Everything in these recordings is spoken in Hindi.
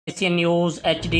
एशियन न्यूज़ HD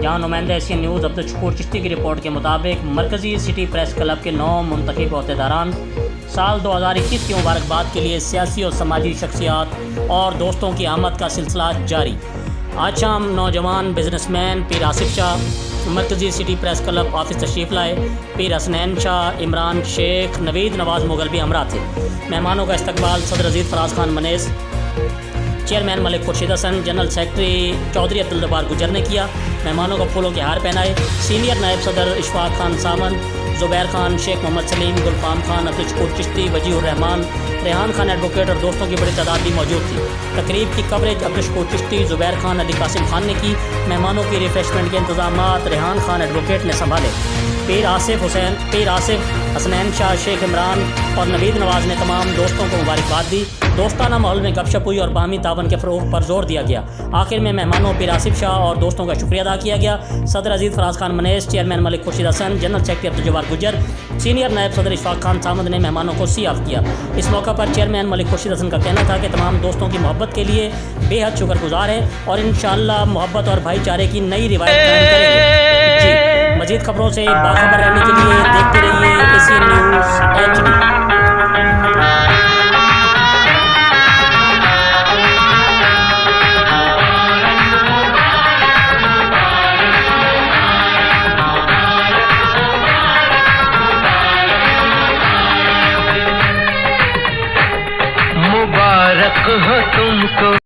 जहाँ नुमाइंदा एशियन न्यूज़ अब्दुल चिश्ती की रिपोर्ट के मुताबिक मरकज़ी सिटी प्रेस क्लब के 9 मुंतखब अहदेदारान साल 2021 की मुबारकबाद के लिए सियासी और समाजी शख्सियात और दोस्तों की आमद का सिलसिला जारी। आज शाम नौजवान बिजनेसमैन पीर आसिफ शाह मरकज़ी सिटी प्रेस क्लब ऑफिस तशरीफ़ लाए। पीर हसनैन शाह, इमरान शेख, नवीद नवाज़ मुगल भी हमरा थे। मेहमानों का इस्तकबाल सदर Aziz Faraz Khan मनेस, chairman Malik Khurshid Hasan, general secretary Chaudhary Abdul Gujjar ने किया। मेहमानों को फूलों के हार पहनाए। सीनियर नायब सदर इशफाक खान सामंत, ज़ुबैर खान, शेख मोहम्मद सलीम, गुलफाम खान, अब्दुल चिश्ती, वजीहुर्रहमान, रेहान खान एडवोकेट और दोस्तों की बड़ी तादाद भी मौजूद थी। तकरीब की कवरेज अब्दुल चिश्ती, ज़ुबैर खान, अली कासिम खान ने की। मेहमानों की रिफ्रेशमेंट के इंतजाम रेहान खान एडवोकेट ने संभाले। पीर आसिफ हसनैन शाह, शेख इमरान और नवीद नवाज़ ने तमाम दोस्तों को मुबारकबाद दी। दोस्ताना माहौल में गपशप हुई और बाहमी तावन के फ़रोग़ पर जोर दिया गया। आखिर में मेहमानों पीर आसिफ शाह और दोस्तों का शुक्रिया अदा किया गया। सदर Aziz Faraz Khan मनेस, chairman Malik Khurshid Hasan, general secretary Abdul Gujar, senior नायब सदर इशफाक खान सामंत ने मेहमानों को सी ऑफ किया। इस मौका पर चेयरमैन मलिक खुर्शीद हसन का कहना था कि तमाम दोस्तों की मोहब्बत के लिए बेहद शुक्रगुजार है और इंशाअल्लाह मोहब्बत और भाईचारे की नई रिवायत कायम करेंगे। जी, मज़ीद खबरों से बाखबर रहने के लिए देखते रहिए एशियन न्यूज़ HD। मुबारक हो तुमको।